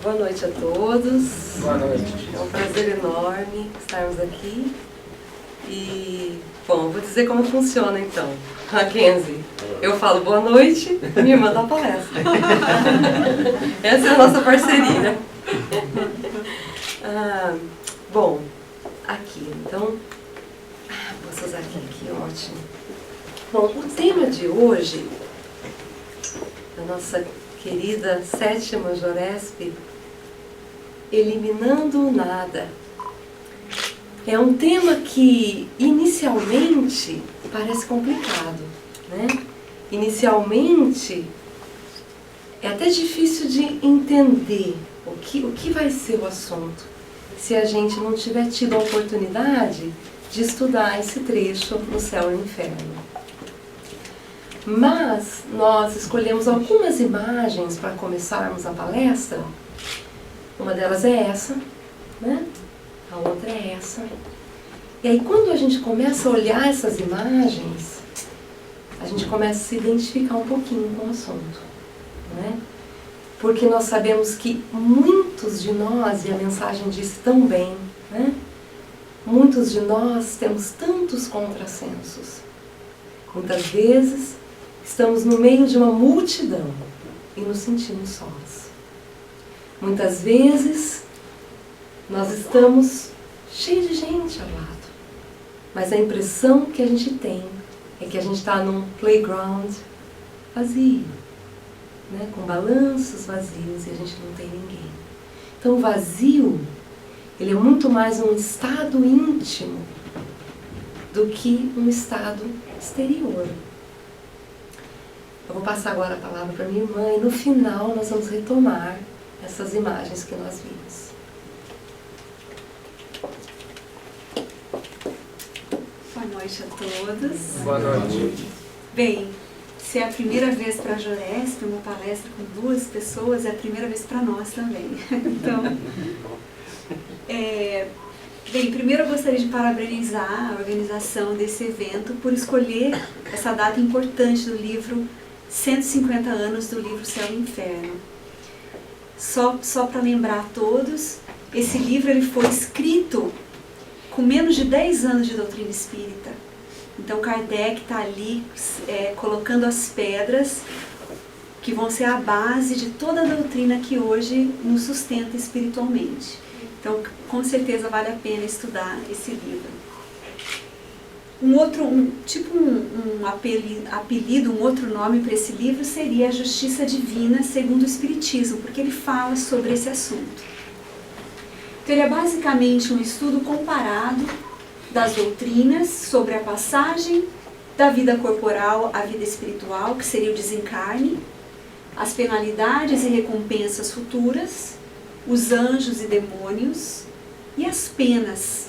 Boa noite a todos. Boa noite. É um prazer enorme estarmos aqui. E, bom, vou dizer como funciona então. Mackenzie, eu falo boa noite, minha irmã dá palestra. Essa é a nossa parceria. Bom, aqui, então, posso usar aqui, ótimo. Bom, o tema de hoje, da nossa querida sétima Joresp, Eliminando o Nada. É um tema que inicialmente parece complicado, né? Inicialmente é até difícil de entender o que vai ser o assunto se a gente não tiver tido a oportunidade de estudar esse trecho no Céu e no Inferno. Mas nós escolhemos algumas imagens para começarmos a palestra. Uma delas é essa, né? A outra é essa. E aí quando a gente começa a olhar essas imagens, a gente começa a se identificar um pouquinho com o assunto, né? Porque nós sabemos que muitos de nós, e a mensagem disse tão bem, né? Muitos de nós temos tantos contrassensos. Muitas vezes estamos no meio de uma multidão e nos sentimos sós. Muitas vezes nós estamos cheios de gente ao lado, mas a impressão que a gente tem é que a gente está num playground vazio, né? Com balanços vazios e a gente não tem ninguém. Então o vazio, ele é muito mais um estado íntimo do que um estado exterior. Eu vou passar agora a palavra para minha irmã e no final nós vamos retomar essas imagens que nós vimos. Boa noite a todos. Boa noite. Bem, se é a primeira vez para a Joresp, uma palestra com duas pessoas, é a primeira vez para nós também. Então, bem, primeiro eu gostaria de parabenizar a organização desse evento por escolher essa data importante do livro 150 anos do livro Céu e Inferno. Só para lembrar a todos, esse livro ele foi escrito com menos de 10 anos de doutrina espírita. Então Kardec está ali colocando as pedras que vão ser a base de toda a doutrina que hoje nos sustenta espiritualmente. Então, com certeza vale a pena estudar esse livro. Um apelido, um outro nome para esse livro seria A Justiça Divina segundo o Espiritismo, porque ele fala sobre esse assunto. Então ele é basicamente um estudo comparado das doutrinas sobre a passagem da vida corporal à vida espiritual, que seria o desencarne, as penalidades e recompensas futuras, os anjos e demônios e as penas,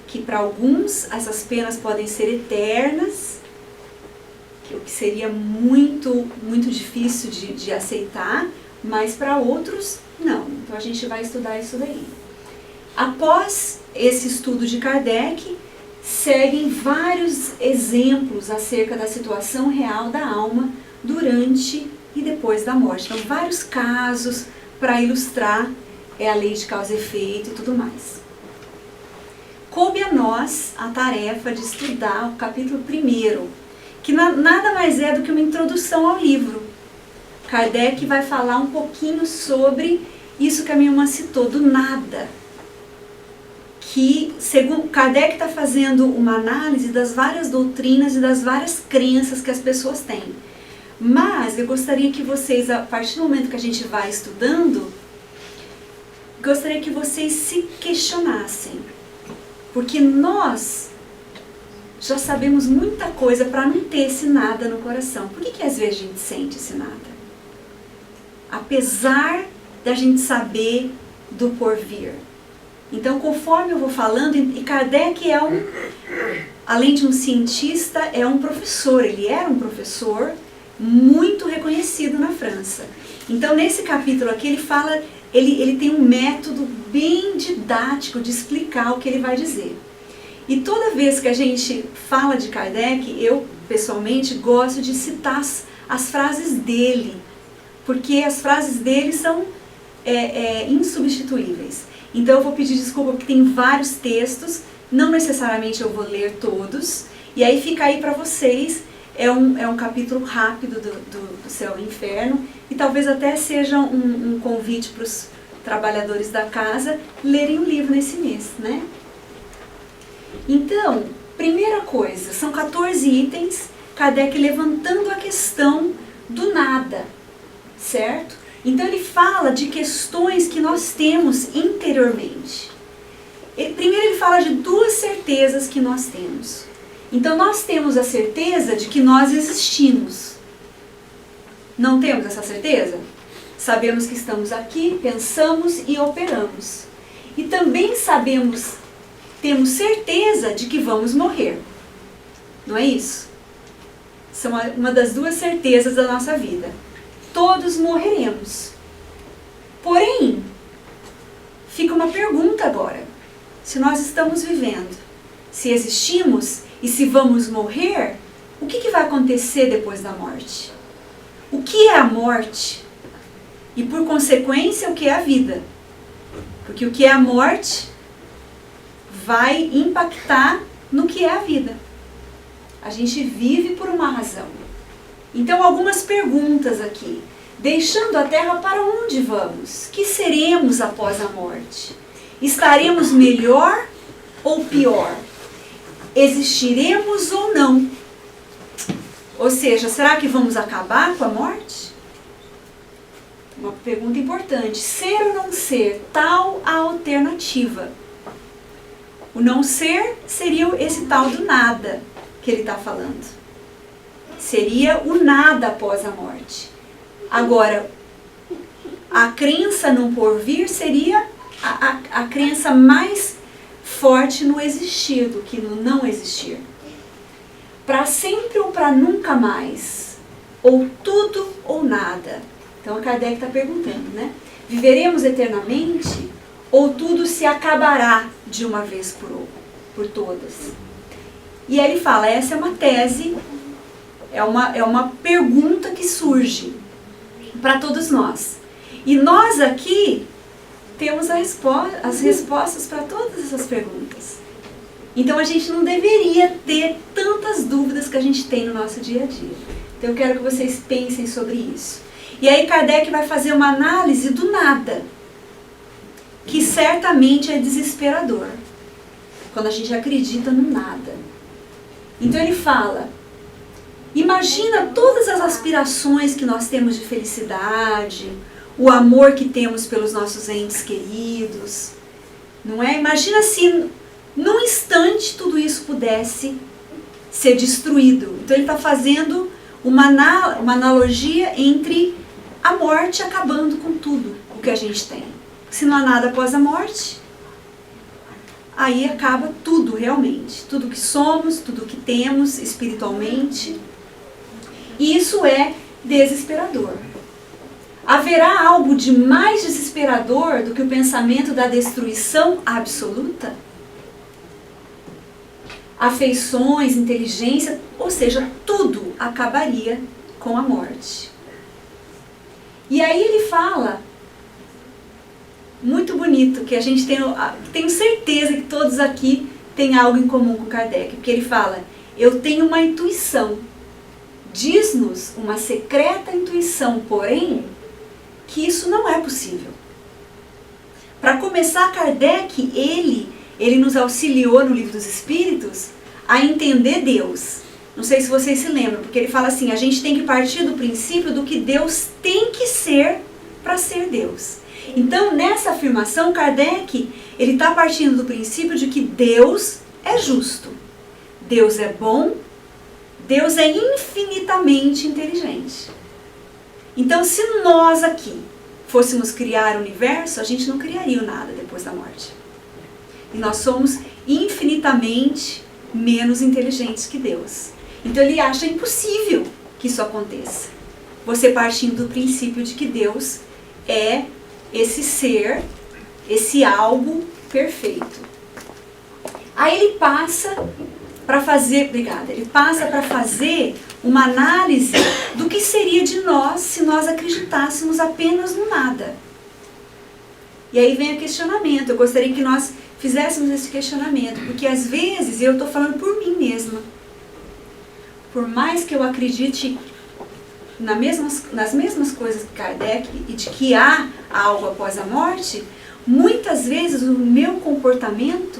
que para alguns essas penas podem ser eternas, o que seria muito, muito difícil de aceitar, mas para outros não. Então a gente vai estudar isso daí. Após esse estudo de Kardec, seguem vários exemplos acerca da situação real da alma durante e depois da morte. Então vários casos para ilustrar a lei de causa e efeito e tudo mais. Coube a nós a tarefa de estudar o capítulo 1º, que nada mais é do que uma introdução ao livro. Kardec vai falar um pouquinho sobre isso que a minha irmã citou, do nada. Que, segundo Kardec, está fazendo uma análise das várias doutrinas e das várias crenças que as pessoas têm. Mas eu gostaria que vocês, a partir do momento que a gente vai estudando, gostaria que vocês se questionassem. Porque nós já sabemos muita coisa para não ter esse nada no coração. Por que às vezes a gente sente esse nada? Apesar da gente saber do porvir. Então, conforme eu vou falando, e Kardec além de um cientista, é um professor. Ele era um professor muito reconhecido na França. Então, nesse capítulo aqui, ele fala... Ele tem um método bem didático de explicar o que ele vai dizer. E toda vez que a gente fala de Kardec, eu pessoalmente gosto de citar as frases dele, porque as frases dele são insubstituíveis. Então eu vou pedir desculpa porque tem vários textos, não necessariamente eu vou ler todos, e aí fica aí para vocês, é um capítulo rápido do Céu e Inferno, e talvez até seja um convite para os trabalhadores da casa lerem o livro nesse mês, né? Então, primeira coisa, são 14 itens, Kardec levantando a questão do nada, certo? Então ele fala de questões que nós temos interiormente. Primeiro ele fala de duas certezas que nós temos. Então nós temos a certeza de que nós existimos. Não temos essa certeza? Sabemos que estamos aqui, pensamos e operamos. E também temos certeza de que vamos morrer. Não é isso? São uma das duas certezas da nossa vida. Todos morreremos. Porém, fica uma pergunta agora. Se nós estamos vivendo, se existimos e se vamos morrer, o que vai acontecer depois da morte? O que é a morte? E por consequência, o que é a vida? Porque o que é a morte vai impactar no que é a vida. A gente vive por uma razão. Então, algumas perguntas aqui. Deixando a Terra, para onde vamos? Que seremos após a morte? Estaremos melhor ou pior? Existiremos ou não? Ou seja, será que vamos acabar com a morte? Uma pergunta importante. Ser ou não ser? Tal a alternativa. O não ser seria esse tal do nada que ele está falando. Seria o nada após a morte. Agora, a crença no porvir seria a crença mais forte no existir do que no não existir. Para sempre ou para nunca mais? Ou tudo ou nada? Então a Kardec está perguntando, né? Viveremos eternamente ou tudo se acabará de uma vez por todas? E aí ele fala, essa é uma tese, é uma pergunta que surge para todos nós. E nós aqui temos as respostas para todas essas perguntas. Então a gente não deveria ter tantas dúvidas que a gente tem no nosso dia a dia. Então eu quero que vocês pensem sobre isso. E aí Kardec vai fazer uma análise do nada, que certamente é desesperador, quando a gente acredita no nada. Então ele fala, imagina todas as aspirações que nós temos de felicidade, o amor que temos pelos nossos entes queridos, não é? Imagina se num instante tudo isso pudesse ser destruído. Então ele está fazendo uma analogia entre a morte acabando com tudo o que a gente tem. Se não há nada após a morte, aí acaba tudo realmente. Tudo que somos, tudo que temos espiritualmente. E isso é desesperador. Haverá algo de mais desesperador do que o pensamento da destruição absoluta? Afeições, inteligência, ou seja, tudo acabaria com a morte. E aí ele fala, muito bonito, que a gente tenho certeza que todos aqui têm algo em comum com Kardec, porque ele fala, eu tenho uma intuição, diz-nos uma secreta intuição, porém, que isso não é possível. Para começar, Kardec, ele nos auxiliou no Livro dos Espíritos a entender Deus. Não sei se vocês se lembram, porque ele fala assim, a gente tem que partir do princípio do que Deus tem que ser para ser Deus. Então, nessa afirmação, Kardec, ele está partindo do princípio de que Deus é justo, Deus é bom, Deus é infinitamente inteligente. Então, se nós aqui fôssemos criar o universo, a gente não criaria o nada depois da morte. E nós somos infinitamente menos inteligentes que Deus. Então ele acha impossível que isso aconteça. Você partindo do princípio de que Deus é esse ser, esse algo perfeito. Aí ele passa para fazer, uma análise do que seria de nós se nós acreditássemos apenas no nada. E aí vem o questionamento. Eu gostaria que nós fizéssemos esse questionamento, porque às vezes, eu estou falando por mim mesma, por mais que eu acredite nas mesmas coisas que Kardec e de que há algo após a morte, muitas vezes o meu comportamento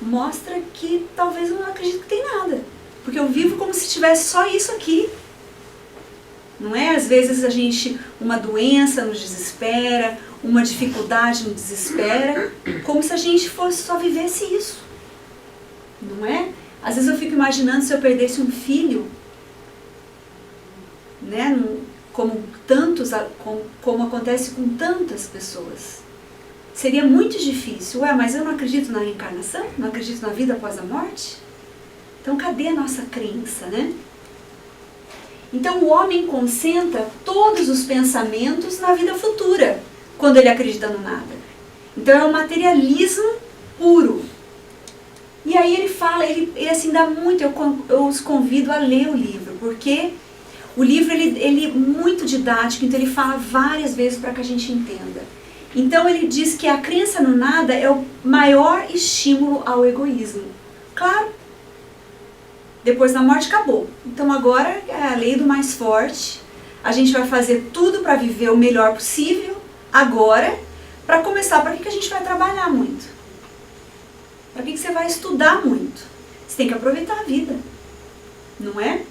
mostra que talvez eu não acredito que tem nada, porque eu vivo como se tivesse só isso aqui. Não é? Às vezes uma doença nos desespera, uma dificuldade nos desespera, como se a gente só vivesse isso. Não é? Às vezes eu fico imaginando se eu perdesse um filho, né? Como acontece com tantas pessoas. Seria muito difícil. Mas eu não acredito na reencarnação? Não acredito na vida após a morte? Então cadê a nossa crença, né? Então o homem concentra todos os pensamentos na vida futura, quando ele acredita no nada. Então é um materialismo puro. E aí ele fala, ele assim dá muito, eu os convido a ler o livro, porque o livro ele é muito didático, então ele fala várias vezes para que a gente entenda. Então ele diz que a crença no nada é o maior estímulo ao egoísmo. Claro. Depois da morte acabou. Então agora é a lei do mais forte. A gente vai fazer tudo para viver o melhor possível agora. Para começar, para que a gente vai trabalhar muito? Para que você vai estudar muito? Você tem que aproveitar a vida, não é?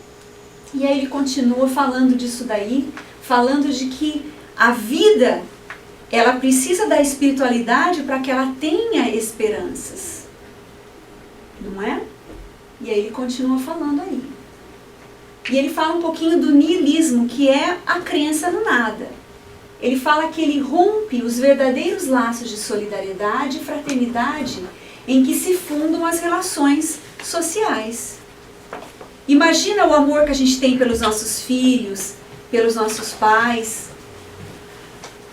E aí ele continua falando disso daí, falando de que a vida, ela precisa da espiritualidade para que ela tenha esperanças, não é? E aí ele continua falando aí. E ele fala um pouquinho do niilismo, que é a crença no nada. Ele fala que ele rompe os verdadeiros laços de solidariedade e fraternidade em que se fundam as relações sociais. Imagina o amor que a gente tem pelos nossos filhos, pelos nossos pais.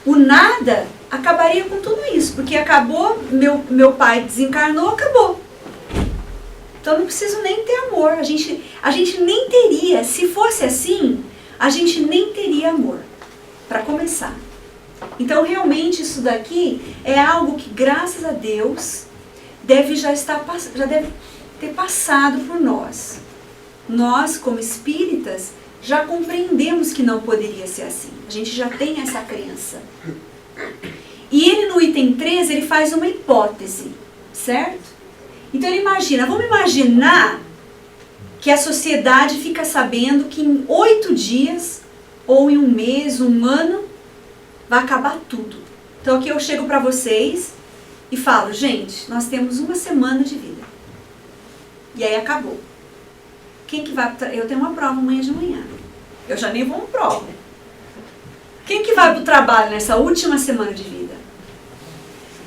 O nada acabaria com tudo isso, porque acabou, meu pai desencarnou, acabou. Então não preciso nem ter amor, a gente nem teria, se fosse assim, a gente nem teria amor, para começar. Então realmente isso daqui é algo que, graças a Deus, já deve ter passado por nós. Nós, como espíritas, já compreendemos que não poderia ser assim, a gente já tem essa crença. E ele no item 13, ele faz uma hipótese, certo? Então ele imagina, vamos imaginar que a sociedade fica sabendo que em 8 dias, ou em um mês, um ano, vai acabar tudo. Então aqui eu chego para vocês e falo, gente, nós temos 1 semana de vida. E aí acabou. Quem que vai? Eu tenho uma prova amanhã de manhã. Eu já nem vou uma prova. Quem que vai para o trabalho nessa última semana de vida?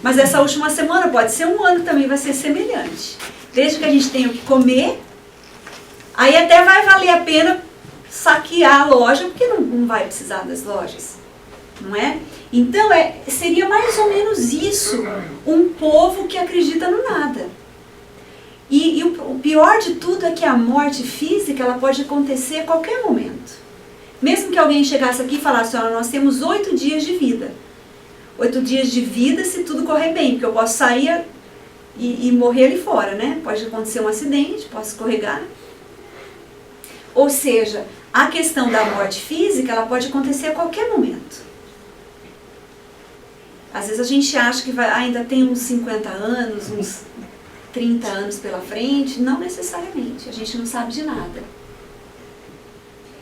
Mas essa última semana pode ser 1 ano também, vai ser semelhante. Desde que a gente tenha o que comer, aí até vai valer a pena saquear a loja, porque não vai precisar das lojas, não é? Então seria mais ou menos isso, um povo que acredita no nada. E o pior de tudo é que a morte física, ela pode acontecer a qualquer momento. Mesmo que alguém chegasse aqui e falasse, olha, nós temos 8 dias de vida. 8 dias de vida se tudo correr bem, porque eu posso sair e morrer ali fora, né? Pode acontecer um acidente, posso escorregar. Ou seja, a questão da morte física, ela pode acontecer a qualquer momento. Às vezes a gente acha que ainda tem uns 50 anos, uns 30 anos pela frente, não necessariamente, a gente não sabe de nada.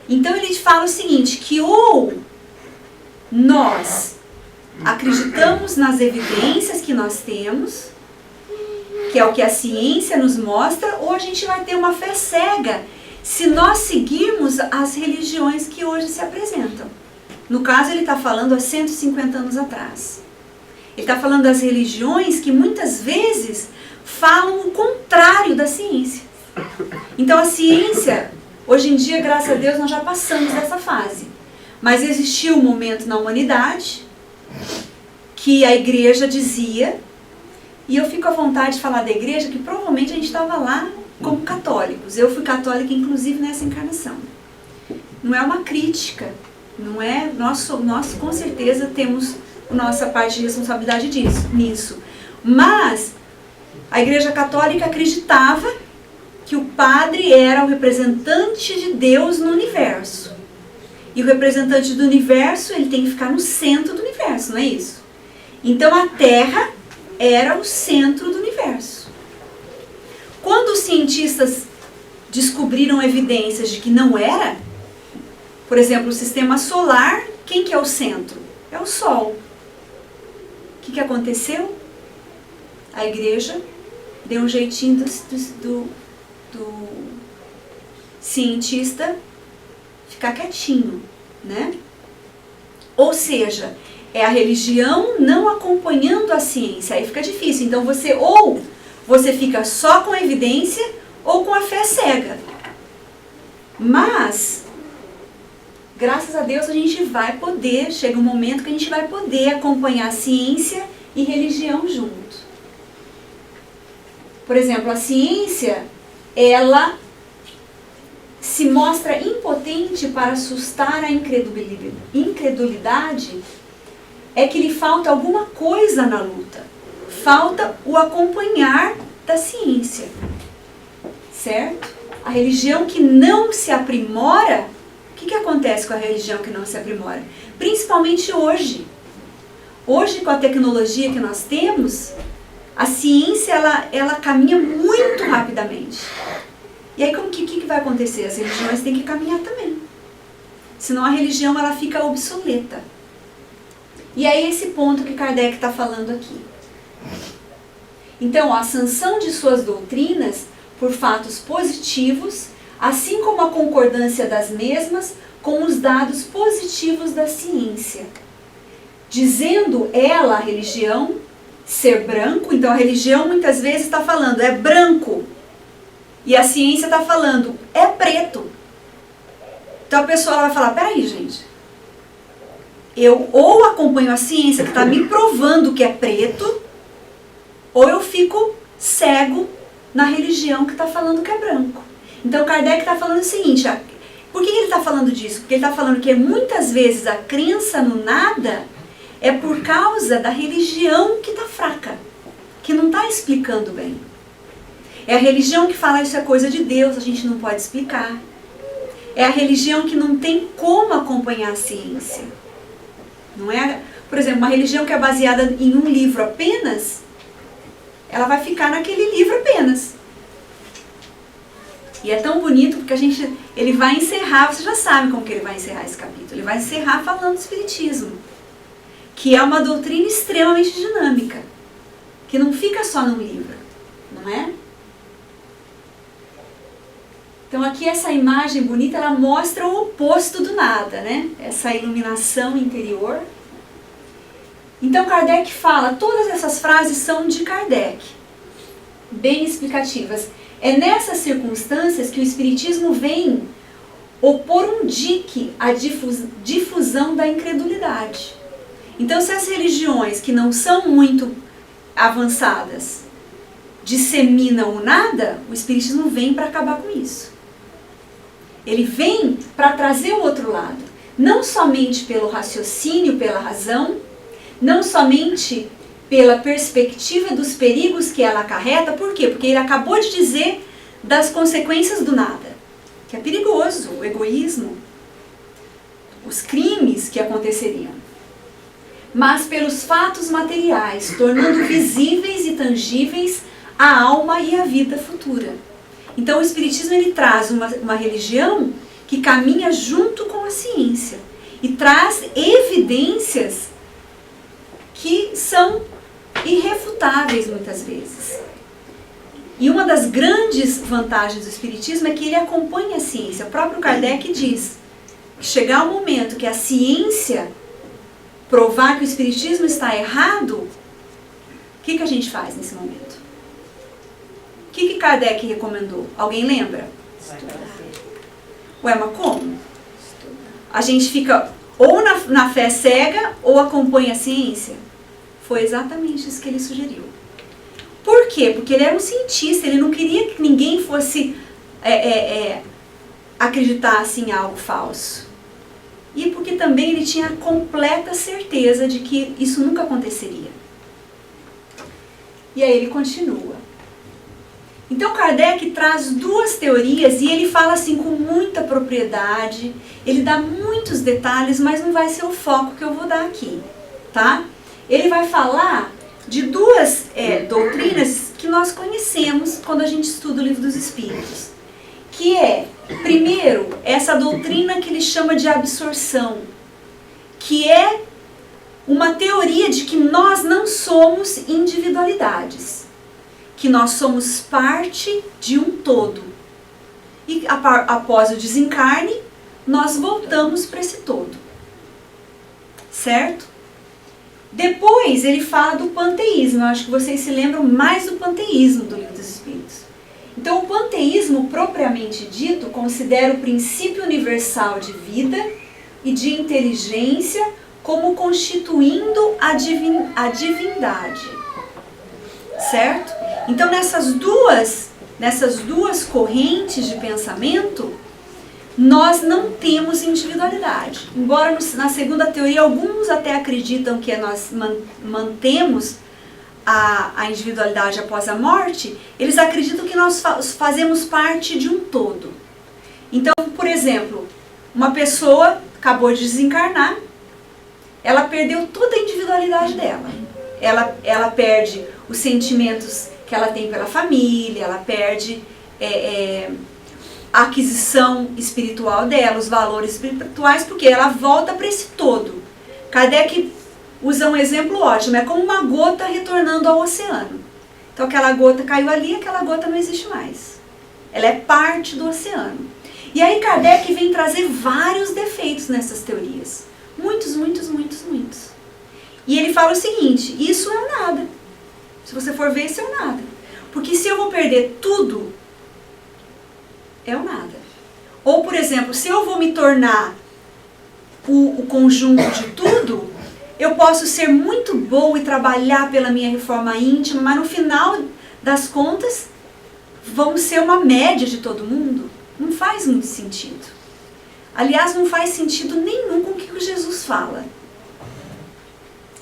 Então ele fala o seguinte, que ou nós acreditamos nas evidências que nós temos, que é o que a ciência nos mostra, ou a gente vai ter uma fé cega se nós seguirmos as religiões que hoje se apresentam. No caso, ele está falando há 150 anos atrás. Ele está falando das religiões que muitas vezes falam o contrário da ciência. Então a ciência, hoje em dia, graças a Deus, nós já passamos dessa fase. Mas existiu um momento na humanidade que a igreja dizia, e eu fico à vontade de falar da igreja, que provavelmente a gente estava lá como católicos. Eu fui católica, inclusive, nessa encarnação. Não é uma crítica, não é? Nós com certeza temos nossa parte de responsabilidade nisso. Mas a Igreja Católica acreditava que o padre era o representante de Deus no universo. E o representante do universo, ele tem que ficar no centro do universo, não é isso? Então a Terra era o centro do universo. Quando os cientistas descobriram evidências de que não era, por exemplo, o sistema solar, quem que é o centro? É o Sol. O que aconteceu? A Igreja deu um jeitinho do cientista ficar quietinho, né? Ou seja, é a religião não acompanhando a ciência, aí fica difícil. Então você fica só com a evidência ou com a fé cega. Mas, graças a Deus, a gente vai poder, chega um momento que a gente vai poder acompanhar ciência e religião junto. Por exemplo, a ciência, ela se mostra impotente para assustar a incredulidade, é que lhe falta alguma coisa na luta. Falta o acompanhar da ciência. Certo? A religião que não se aprimora, o que acontece com a religião que não se aprimora? Principalmente hoje. Hoje, com a tecnologia que nós temos, a ciência ela caminha muito rapidamente. E aí, o que vai acontecer? As religiões têm que caminhar também. Senão a religião ela fica obsoleta. E é esse ponto que Kardec está falando aqui. Então, a sanção de suas doutrinas por fatos positivos, assim como a concordância das mesmas com os dados positivos da ciência. Dizendo ela, a religião, ser branco, então a religião muitas vezes está falando é branco, e a ciência está falando é preto. Então a pessoa vai falar, peraí gente, eu ou acompanho a ciência que está me provando que é preto, ou eu fico cego na religião que está falando que é branco. Então Kardec está falando o seguinte, por que ele está falando disso? Porque ele está falando que muitas vezes a crença no nada é por causa da religião que está fraca, que não está explicando bem. É a religião que fala isso é coisa de Deus, a gente não pode explicar. É a religião que não tem como acompanhar a ciência. Não é? Por exemplo, uma religião que é baseada em um livro apenas, ela vai ficar naquele livro apenas. E é tão bonito porque ele vai encerrar, você já sabe como que ele vai encerrar esse capítulo. Ele vai encerrar falando do Espiritismo, que é uma doutrina extremamente dinâmica, que não fica só num livro, não é? Então aqui essa imagem bonita, ela mostra o oposto do nada, né? Essa iluminação interior. Então Kardec fala, todas essas frases são de Kardec, bem explicativas. É nessas circunstâncias que o Espiritismo vem opor um dique à difusão da incredulidade. Então, se as religiões que não são muito avançadas disseminam o nada, o Espiritismo vem para acabar com isso. Ele vem para trazer o outro lado. Não somente pelo raciocínio, pela razão, não somente pela perspectiva dos perigos que ela acarreta. Por quê? Porque ele acabou de dizer das consequências do nada, que é perigoso, o egoísmo, os crimes que aconteceriam. Mas pelos fatos materiais, tornando visíveis e tangíveis a alma e a vida futura. Então o Espiritismo ele traz uma religião que caminha junto com a ciência e traz evidências que são irrefutáveis muitas vezes. E uma das grandes vantagens do Espiritismo é que ele acompanha a ciência. O próprio Kardec diz que chegar o momento que a ciência provar que o Espiritismo está errado, o que a gente faz nesse momento? O que Kardec recomendou? Alguém lembra? Estudar. Ué, mas como? A gente fica ou na fé cega ou acompanha a ciência? Foi exatamente isso que ele sugeriu. Por quê? Porque ele era um cientista, ele não queria que ninguém fosse acreditar em algo falso. e porque também ele tinha completa certeza de que isso nunca aconteceria. E aí ele continua. Então Kardec traz duas teorias e ele fala assim com muita propriedade, ele dá muitos detalhes, mas não vai ser o foco que eu vou dar aqui, tá? Ele vai falar de duas doutrinas que nós conhecemos quando a gente estuda o Livro dos Espíritos, que é, primeiro, essa doutrina que ele chama de absorção, que é uma teoria de que nós não somos individualidades, que nós somos parte de um todo. E após o desencarne, nós voltamos para esse todo. Certo? Depois ele fala do panteísmo. Eu acho que vocês se lembram mais do panteísmo do Livro dos Espíritos. Então o panteísmo, propriamente dito, considera o princípio universal de vida e de inteligência como constituindo a divindade. Certo? Então nessas duas correntes de pensamento, nós não temos individualidade. Embora na segunda teoria alguns até acreditam que nós mantemos a individualidade após a morte, eles acreditam que nós fazemos parte de um todo. Então, por exemplo, uma pessoa acabou de desencarnar, ela perdeu toda a individualidade dela. Ela perde os sentimentos que ela tem pela família, ela perde a aquisição espiritual dela, os valores espirituais, porque ela volta para esse todo. Kardec usa um exemplo ótimo, é como uma gota retornando ao oceano. Então aquela gota caiu ali, aquela gota não existe mais. Ela é parte do oceano. E aí Kardec vem trazer vários defeitos nessas teorias. Muitos. E ele fala o seguinte, isso é o nada. Se você for ver, isso é o nada. Porque se eu vou perder tudo, é o nada. Ou, por exemplo, se eu vou me tornar o conjunto de tudo, eu posso ser muito boa e trabalhar pela minha reforma íntima, mas no final das contas, vamos ser uma média de todo mundo? Não faz muito sentido. Aliás, não faz sentido nenhum com o que Jesus fala.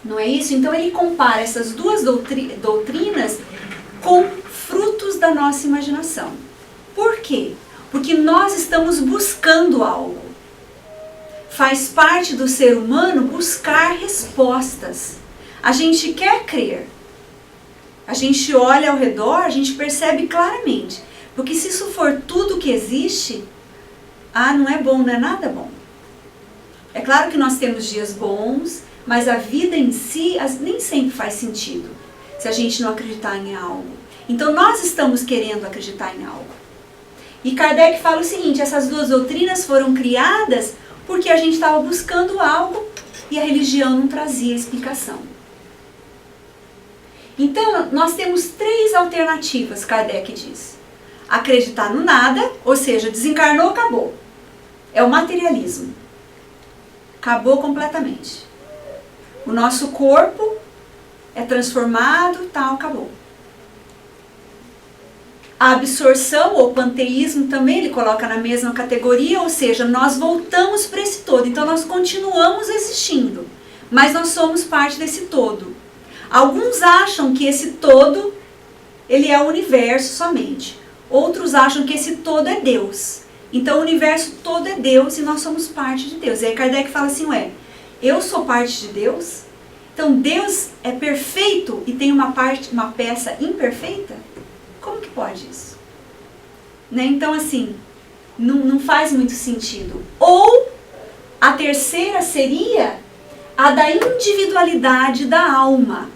Não é isso? Então ele compara essas duas doutrinas com frutos da nossa imaginação. Por quê? Porque nós estamos buscando algo. Faz parte do ser humano buscar respostas. A gente quer crer. A gente olha ao redor, a gente percebe claramente. Porque se isso for tudo que existe, não é bom, não é nada bom. É claro que nós temos dias bons, mas a vida em si nem sempre faz sentido se a gente não acreditar em algo. Então nós estamos querendo acreditar em algo. E Kardec fala o seguinte, essas duas doutrinas foram criadas porque a gente estava buscando algo e a religião não trazia explicação. Então nós temos três alternativas, Kardec diz. Acreditar no nada, ou seja, desencarnou, acabou. É o materialismo. Acabou completamente. O nosso corpo é transformado, acabou. A absorção ou panteísmo também ele coloca na mesma categoria, ou seja, nós voltamos para esse todo. Então nós continuamos existindo, mas nós somos parte desse todo. Alguns acham que esse todo, ele é o universo somente. Outros acham que esse todo é Deus. Então o universo todo é Deus e nós somos parte de Deus. E aí Kardec fala assim, eu sou parte de Deus? Então Deus é perfeito e tem uma peça imperfeita? Como que pode isso? Né? Então assim, não faz muito sentido. Ou a terceira seria a da individualidade da alma,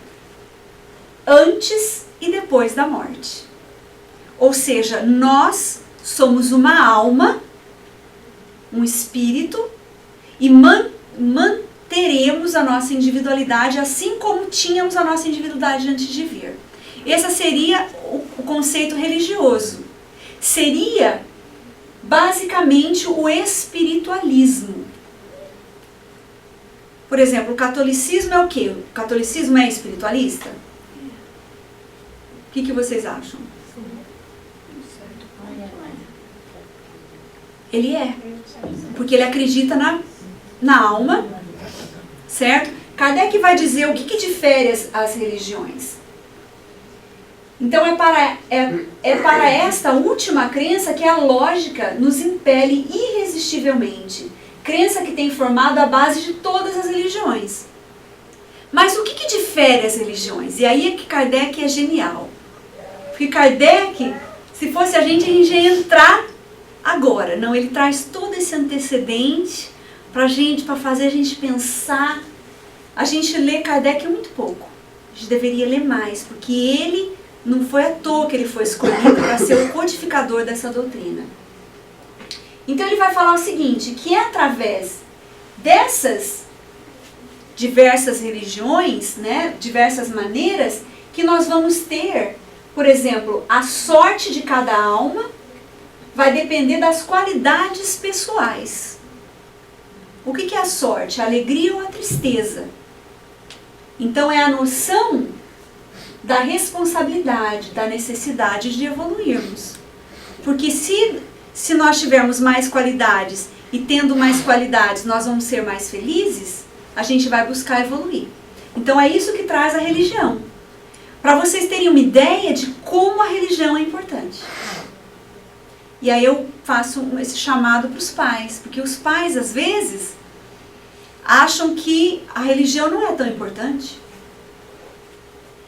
antes e depois da morte. Ou seja, nós somos uma alma, um espírito, e manteremos a nossa individualidade assim como tínhamos a nossa individualidade antes de vir. Esse seria o conceito religioso. Seria basicamente o espiritualismo. Por exemplo, o catolicismo é o quê? O catolicismo é espiritualista? O que vocês acham? Ele é. Porque ele acredita na alma, certo? Kardec vai dizer o que difere as religiões. Então é para esta última crença que a lógica nos impele irresistivelmente. Crença que tem formado a base de todas as religiões. Mas o que difere as religiões? E aí é que Kardec é genial. Porque Kardec, se fosse a gente ia entrar agora. Não, ele traz todo esse antecedente para fazer a gente pensar. A gente lê Kardec muito pouco. A gente deveria ler mais, porque ele não foi à toa que ele foi escolhido para ser o codificador dessa doutrina. Então ele vai falar o seguinte, que é através dessas diversas religiões, né, diversas maneiras, que nós vamos ter, por exemplo, a sorte de cada alma vai depender das qualidades pessoais. O que é a sorte? A alegria ou a tristeza? Então é a noção da responsabilidade, da necessidade de evoluirmos. Porque se nós tivermos mais qualidades e tendo mais qualidades nós vamos ser mais felizes, a gente vai buscar evoluir. Então é isso que traz a religião. Para vocês terem uma ideia de como a religião é importante. E aí eu faço esse chamado para os pais, porque os pais às vezes acham que a religião não é tão importante.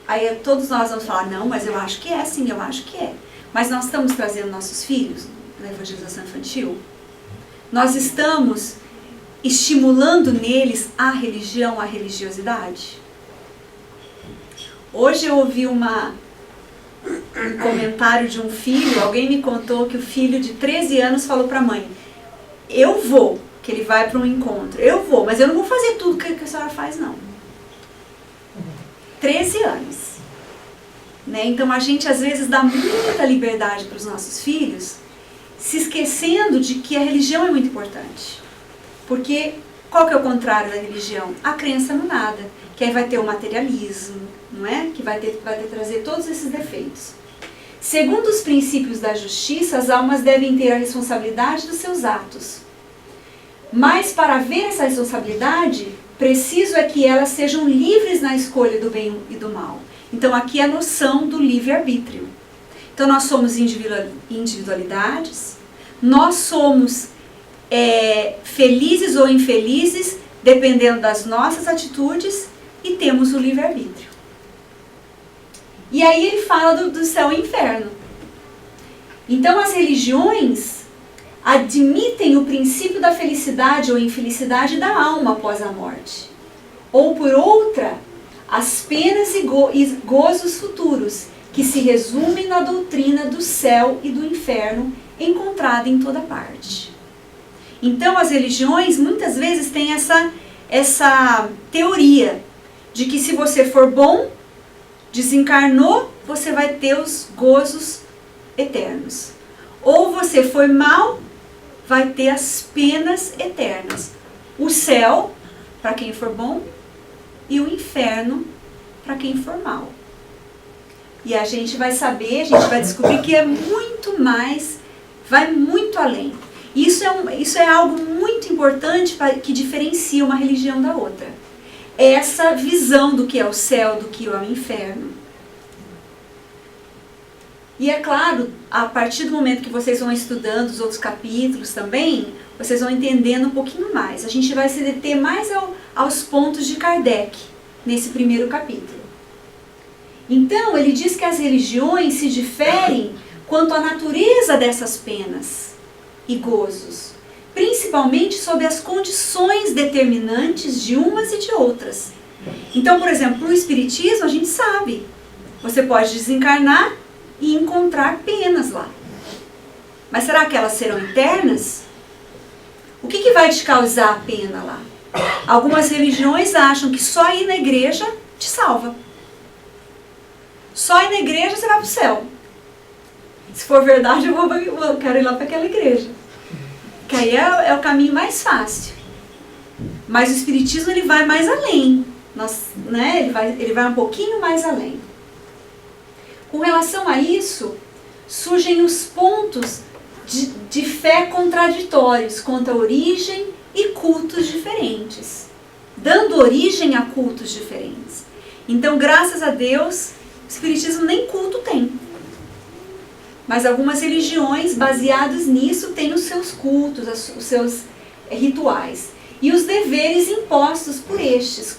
Aí todos nós vamos falar, não, mas eu acho que é, sim, eu acho que é. Mas nós estamos trazendo nossos filhos na evangelização infantil? Nós estamos estimulando neles a religião, a religiosidade? Hoje eu ouvi um comentário de um filho, alguém me contou que o filho de 13 anos falou para a mãe, eu vou, que ele vai para um encontro, eu vou, mas eu não vou fazer tudo que a senhora faz, não. 13 anos. Né? Então a gente às vezes dá muita liberdade para os nossos filhos, se esquecendo de que a religião é muito importante. Porque qual que é o contrário da religião? A crença no nada, que aí vai ter o materialismo, não é? Que vai trazer todos esses defeitos. Segundo os princípios da justiça, as almas devem ter a responsabilidade dos seus atos. Mas para haver essa responsabilidade, preciso é que elas sejam livres na escolha do bem e do mal. Então aqui é a noção do livre-arbítrio. Então nós somos individualidades, nós somos felizes ou infelizes, dependendo das nossas atitudes, e temos o livre-arbítrio. E aí ele fala do céu e inferno. Então as religiões admitem o princípio da felicidade ou infelicidade da alma após a morte. Ou por outra, as penas e gozos futuros, que se resumem na doutrina do céu e do inferno, encontrada em toda parte. Então as religiões muitas vezes têm essa teoria de que se você for bom, desencarnou, você vai ter os gozos eternos. Ou você foi mal, vai ter as penas eternas. O céu, para quem for bom, e o inferno, para quem for mal. E a gente vai saber, a gente vai descobrir que é muito mais, vai muito além. Isso é algo muito importante que diferencia uma religião da outra. Essa visão do que é o céu, do que é o inferno. E é claro, a partir do momento que vocês vão estudando os outros capítulos também, vocês vão entendendo um pouquinho mais. A gente vai se deter mais aos pontos de Kardec, nesse primeiro capítulo. Então, ele diz que as religiões se diferem quanto à natureza dessas penas e gozos, principalmente sob as condições determinantes de umas e de outras. Então, por exemplo, no Espiritismo, a gente sabe, você pode desencarnar e encontrar penas lá. Mas será que elas serão eternas? O que vai te causar a pena lá? Algumas religiões acham que só ir na igreja te salva. Só ir na igreja você vai para o céu. Se for verdade, eu quero ir lá para aquela igreja. Que aí é o caminho mais fácil. Mas o Espiritismo ele vai mais além. Ele vai um pouquinho mais além. Com relação a isso, surgem os pontos de fé contraditórios quanto à origem e cultos diferentes, dando origem a cultos diferentes. Então, graças a Deus, o Espiritismo nem culto tem. Mas algumas religiões, baseadas nisso, têm os seus cultos, os seus rituais. E os deveres impostos por estes,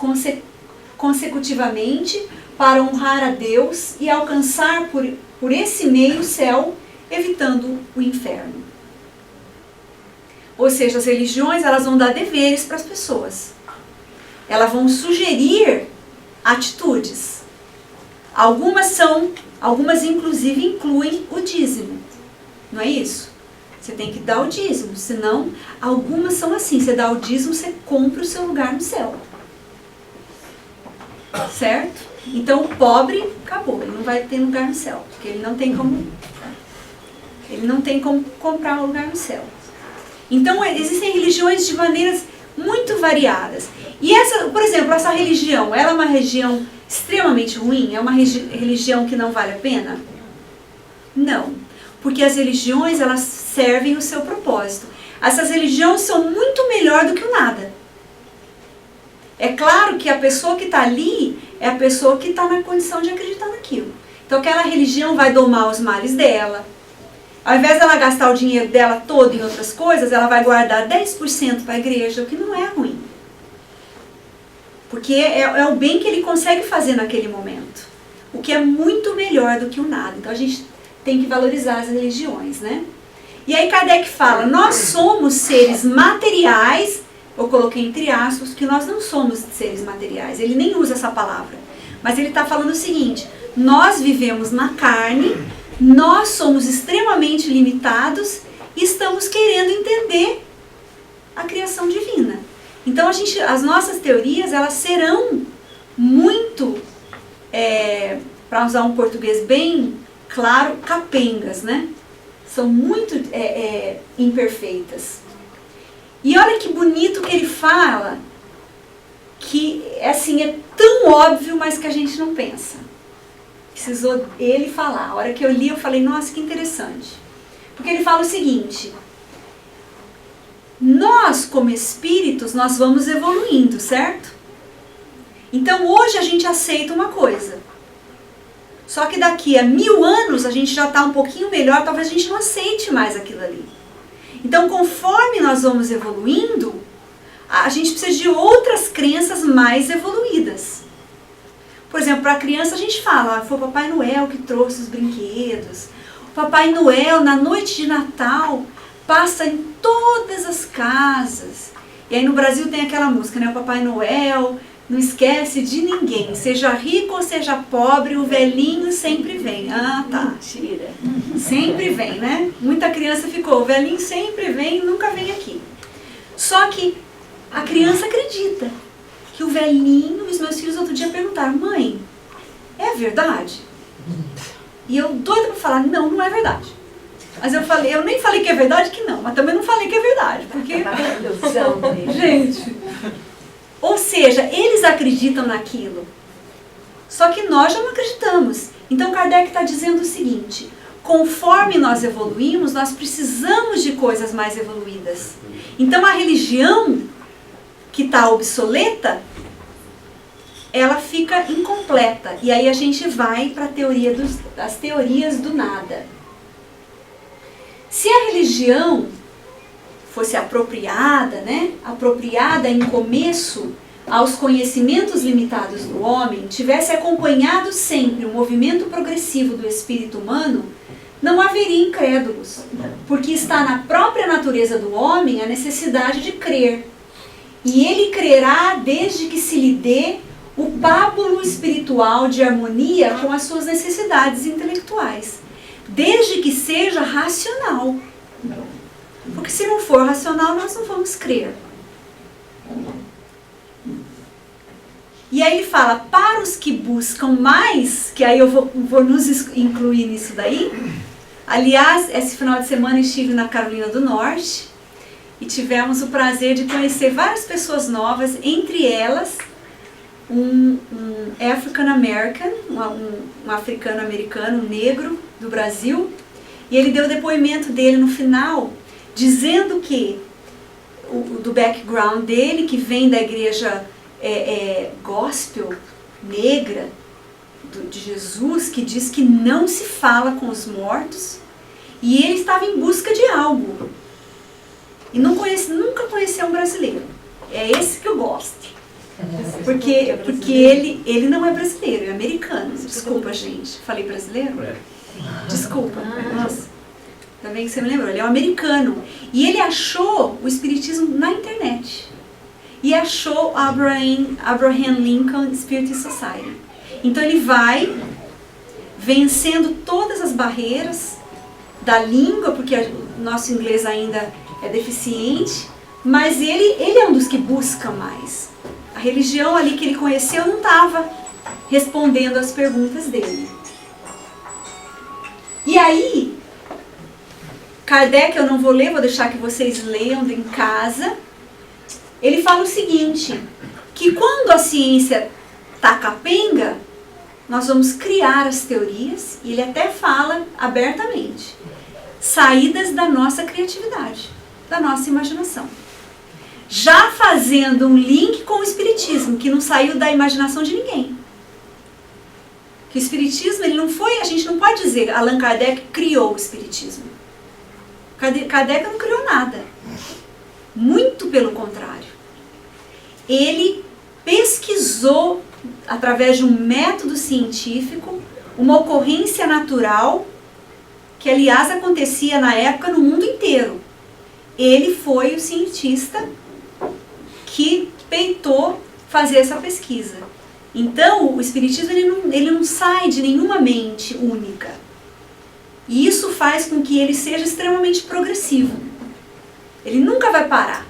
consecutivamente, para honrar a Deus e alcançar por esse meio o céu, evitando o inferno. Ou seja, as religiões, elas vão dar deveres para as pessoas. Elas vão sugerir atitudes. Algumas inclusive incluem o dízimo. Não é isso? Você tem que dar o dízimo, senão algumas são assim, você dá o dízimo, você compra o seu lugar no céu. Certo? Então o pobre, acabou, ele não vai ter lugar no céu, porque ele não tem como comprar um lugar no céu. Então existem religiões de maneiras muito variadas. E essa, por exemplo, essa religião, ela é uma religião extremamente ruim? É uma religião que não vale a pena? Não. Porque as religiões, elas servem o seu propósito. Essas religiões são muito melhor do que o nada. É claro que a pessoa que está ali é a pessoa que está na condição de acreditar naquilo. Então aquela religião vai domar os males dela. Ao invés dela gastar o dinheiro dela todo em outras coisas, ela vai guardar 10% para a igreja, o que não é ruim. Porque é o bem que ele consegue fazer naquele momento. O que é muito melhor do que o nada. Então a gente tem que valorizar as religiões, né? E aí Kardec fala, nós somos seres materiais, eu coloquei entre aspas, que nós não somos seres materiais. Ele nem usa essa palavra. Mas ele está falando o seguinte, nós vivemos na carne, nós somos extremamente limitados e estamos querendo entender a criação divina. Então as nossas teorias, elas serão muito, para usar um português bem claro, capengas, né? São muito imperfeitas. E olha que bonito que ele fala, que assim, é tão óbvio, mas que a gente não pensa. Precisou ele falar. A hora que eu li, eu falei, nossa, que interessante. Porque ele fala o seguinte, nós, como espíritos, nós vamos evoluindo, certo? Então, hoje a gente aceita uma coisa. Só que daqui a 1000 anos, a gente já está um pouquinho melhor, talvez a gente não aceite mais aquilo ali. Então, conforme nós vamos evoluindo, a gente precisa de outras crenças mais evoluídas. Por exemplo, para a criança a gente fala, foi o Papai Noel que trouxe os brinquedos. O Papai Noel, na noite de Natal, passa em todas as casas. E aí no Brasil tem aquela música, né? O Papai Noel não esquece de ninguém. Seja rico ou seja pobre, o velhinho sempre vem. Ah, tá. Mentira. Sempre vem, né? Muita criança ficou, o velhinho sempre vem e nunca vem aqui. Só que a criança acredita que o velhinho, os meus filhos outro dia perguntaram, mãe, é verdade? E eu doida para falar, não, não é verdade. Mas eu nem falei que é verdade que não, mas também não falei que é verdade, porque... Gente, ou seja, eles acreditam naquilo, só que nós já não acreditamos. Então Kardec está dizendo o seguinte, conforme nós evoluímos, nós precisamos de coisas mais evoluídas. Então a religião que está obsoleta, ela fica incompleta. E aí a gente vai para as teorias do nada. Se a religião fosse apropriada, né? Apropriada em começo aos conhecimentos limitados do homem, tivesse acompanhado sempre o movimento progressivo do espírito humano, não haveria incrédulos, porque está na própria natureza do homem a necessidade de crer. E ele crerá desde que se lhe dê o pábulo espiritual de harmonia com as suas necessidades intelectuais, desde que seja racional. Porque se não for racional, nós não vamos crer. E aí ele fala, para os que buscam mais, que aí eu vou nos incluir nisso daí. Aliás, esse final de semana estive na Carolina do Norte e tivemos o prazer de conhecer várias pessoas novas, entre elas um African American, um africano-americano negro do Brasil, e ele deu o depoimento dele no final, dizendo que do background dele, que vem da igreja gospel, negra, de Jesus, que diz que não se fala com os mortos, e ele estava em busca de algo. E nunca conheceu um brasileiro. É esse que eu gosto. Porque ele não é brasileiro, é americano. Desculpa, gente. Falei brasileiro? Desculpa. Nossa. Ainda bem que você me lembrou. Ele é um americano. E ele achou o espiritismo na internet. E achou Abraham Lincoln Spirit Society. Então ele vai vencendo todas as barreiras da língua, porque o nosso inglês ainda é deficiente, mas ele é um dos que busca mais. A religião ali que ele conheceu não estava respondendo às perguntas dele. E aí, Kardec, eu não vou ler, vou deixar que vocês leiam em casa. Ele fala o seguinte, que quando a ciência tá capenga, nós vamos criar as teorias, e ele até fala abertamente, saídas da nossa criatividade, da nossa imaginação. Já fazendo um link com o espiritismo, que não saiu da imaginação de ninguém. Que o espiritismo, ele não foi, a gente não pode dizer, Allan Kardec criou o espiritismo. Kardec não criou nada. Muito pelo contrário. Ele pesquisou, através de um método científico, uma ocorrência natural, que aliás acontecia na época no mundo inteiro. Ele foi o cientista que peitou fazer essa pesquisa. Então, o espiritismo ele não sai de nenhuma mente única. E isso faz com que ele seja extremamente progressivo. Ele nunca vai parar.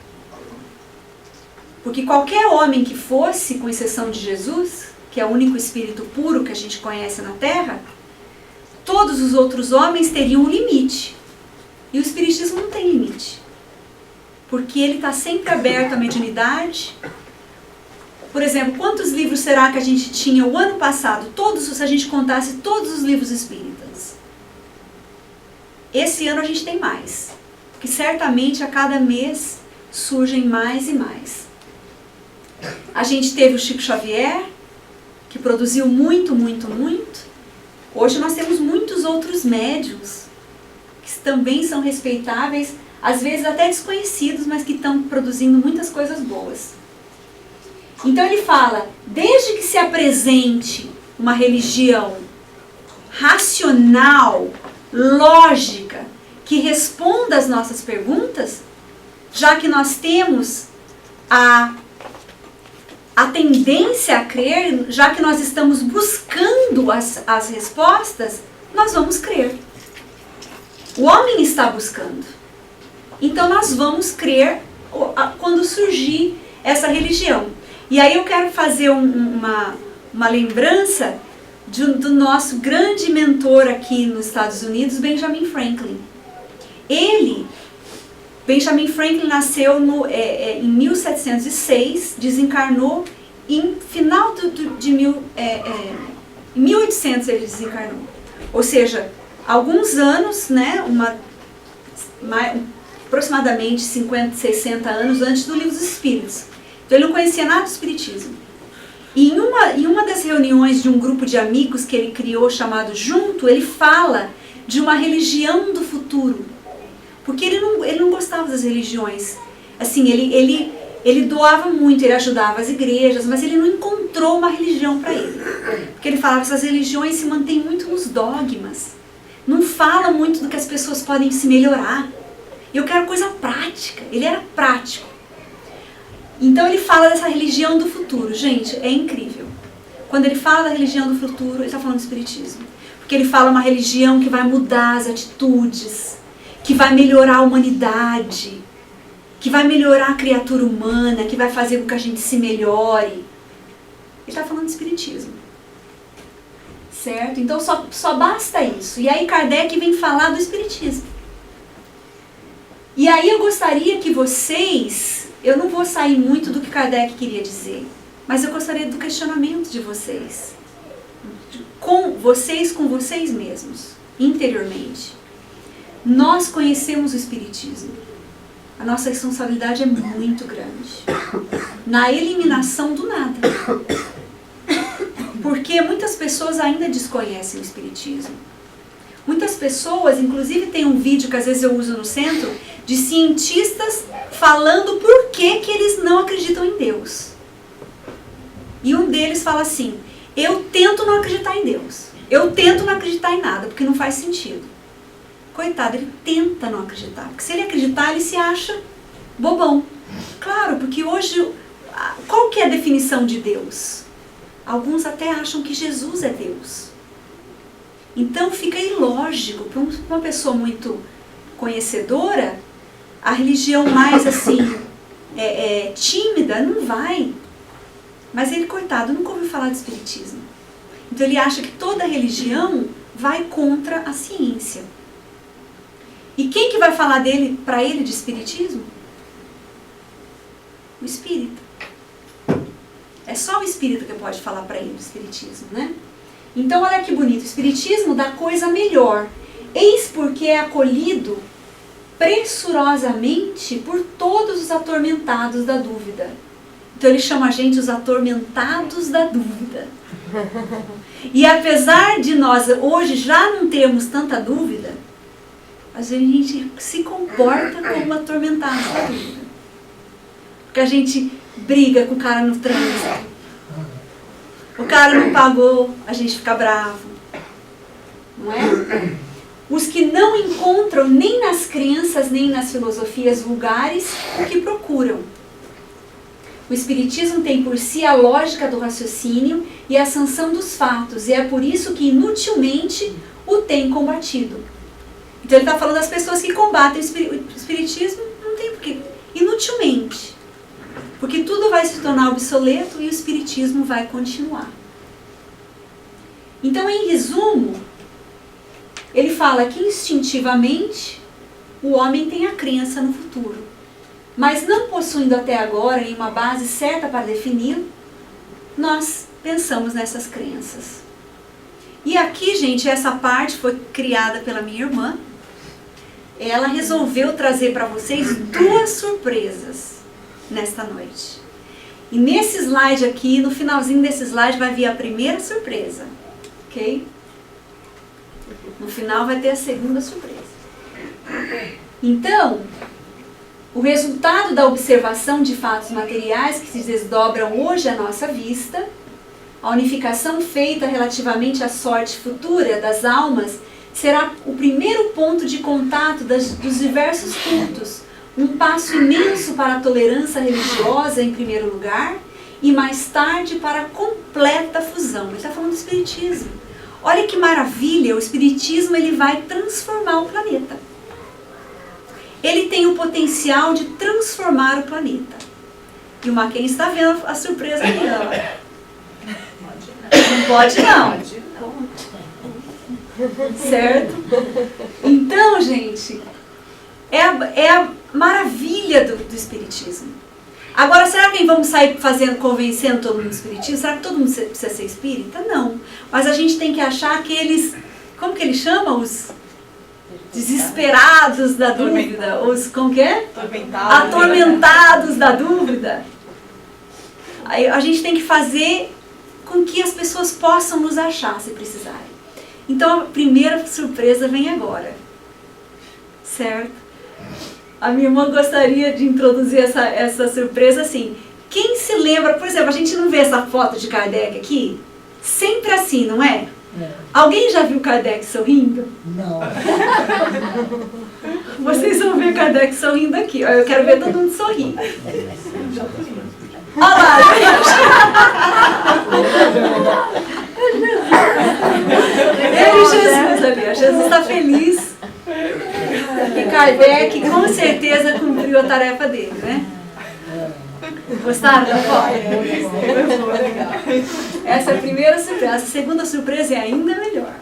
Porque qualquer homem que fosse, com exceção de Jesus, que é o único espírito puro que a gente conhece na Terra, todos os outros homens teriam um limite. E o espiritismo não tem limite. Porque ele está sempre aberto à mediunidade. Por exemplo, quantos livros será que a gente tinha o ano passado? Todos, se a gente contasse todos os livros espíritas. Esse ano a gente tem mais. Porque certamente a cada mês surgem mais e mais. A gente teve o Chico Xavier, que produziu muito, muito, muito. Hoje nós temos muitos outros médiuns, que também são respeitáveis, às vezes até desconhecidos, mas que estão produzindo muitas coisas boas. Então ele fala, desde que se apresente uma religião racional, lógica, que responda às nossas perguntas, já que nós temos a tendência a crer, já que nós estamos buscando as respostas, nós vamos crer. O homem está buscando. Então nós vamos crer quando surgir essa religião. E aí eu quero fazer uma lembrança do nosso grande mentor aqui nos Estados Unidos, Benjamin Franklin. Benjamin Franklin nasceu em 1706, desencarnou em final em 1800 ele desencarnou. Ou seja, alguns anos, né, aproximadamente 50, 60 anos antes do Livro dos Espíritos. Então ele não conhecia nada do espiritismo. E em uma das reuniões de um grupo de amigos que ele criou, chamado Junto, ele fala de uma religião do futuro. Porque ele não gostava das religiões. Assim, ele doava muito, ele ajudava as igrejas, mas ele não encontrou uma religião para ele. Porque ele falava que essas religiões se mantêm muito nos dogmas. Não fala muito do que as pessoas podem se melhorar. Eu quero coisa prática. Ele era prático. Então ele fala dessa religião do futuro. Gente, é incrível. Quando ele fala da religião do futuro, ele está falando do espiritismo. Porque ele fala uma religião que vai mudar as atitudes, que vai melhorar a humanidade, que vai melhorar a criatura humana, que vai fazer com que a gente se melhore. Ele está falando de espiritismo. Certo? Então só basta isso. E aí Kardec vem falar do espiritismo. E aí eu gostaria que vocês, eu não vou sair muito do que Kardec queria dizer, mas eu gostaria do questionamento de vocês. Com vocês mesmos, interiormente. Nós conhecemos o espiritismo. a nossa responsabilidade é muito grande na eliminação do nada. Porque muitas pessoas ainda desconhecem o Espiritismo. Muitas pessoas, inclusive tem um vídeo que às vezes eu uso no centro, de cientistas falando por que eles não acreditam em Deus. E um deles fala assim: eu tento não acreditar em Deus. Eu tento não acreditar em nada, porque não faz sentido. Coitado, ele tenta não acreditar. Porque se ele acreditar, ele se acha bobão. Claro, porque hoje, qual que é a definição de Deus? Alguns até acham que Jesus é Deus. Então fica ilógico para uma pessoa muito conhecedora, a religião mais assim, tímida, não vai. Mas ele, coitado, nunca ouviu falar de Espiritismo. Então ele acha que toda religião vai contra a ciência. E quem que vai falar para ele de Espiritismo? O espírita. É só o espírita que pode falar para ele do Espiritismo, né? Então olha que bonito, o Espiritismo dá coisa melhor. Eis porque é acolhido pressurosamente por todos os atormentados da dúvida. Então ele chama a gente os atormentados da dúvida. E apesar de nós hoje já não termos tanta dúvida, às vezes a gente se comporta como atormentados da dúvida. Porque a gente briga com o cara no trânsito. O cara não pagou, a gente fica bravo. Não é? Os que não encontram nem nas crenças, nem nas filosofias vulgares o que procuram. O Espiritismo tem por si a lógica do raciocínio e a sanção dos fatos, e é por isso que inutilmente o tem combatido. Então ele está falando das pessoas que combatem o Espiritismo, não tem porquê, inutilmente. Porque tudo vai se tornar obsoleto e o Espiritismo vai continuar. Então, em resumo, ele fala que instintivamente o homem tem a crença no futuro. Mas não possuindo até agora nenhuma base certa para defini-lo, nós pensamos nessas crenças. E aqui, gente, essa parte foi criada pela minha irmã. Ela resolveu trazer para vocês 2 surpresas nesta noite. E nesse slide aqui, no finalzinho desse slide, vai vir a primeira surpresa. Ok? No final vai ter a segunda surpresa. Então, o resultado da observação de fatos materiais que se desdobram hoje à nossa vista, a unificação feita relativamente à sorte futura das almas, será o primeiro ponto de contato dos diversos cultos, um passo imenso para a tolerância religiosa em primeiro lugar, e mais tarde para a completa fusão. Ele está falando do Espiritismo. Olha que maravilha, o Espiritismo ele vai transformar o planeta. Ele tem o potencial de transformar o planeta. E o Mackenzie está vendo a surpresa aqui. Não pode não. Certo? Então, gente, é a maravilha do Espiritismo. Agora, será que vamos sair convencendo todo mundo do Espiritismo? Será que todo mundo precisa ser espírita? Não. Mas a gente tem que achar aqueles, como que ele chama? Os desesperados da dúvida. Os, como que é? Atormentados da dúvida. Aí a gente tem que fazer com que as pessoas possam nos achar, se precisarem. Então, a primeira surpresa vem agora. Certo? A minha irmã gostaria de introduzir essa surpresa assim. Quem se lembra, por exemplo, a gente não vê essa foto de Kardec aqui? Sempre assim, não é? Alguém já viu Kardec sorrindo? Não. Vocês vão ver Kardec sorrindo aqui. Eu quero ver todo mundo sorrir. Olha lá, Jesus ali. Jesus está feliz. E Kardec com certeza cumpriu a tarefa dele, né? Gostaram da foto? Essa é a primeira surpresa. A segunda surpresa é ainda melhor.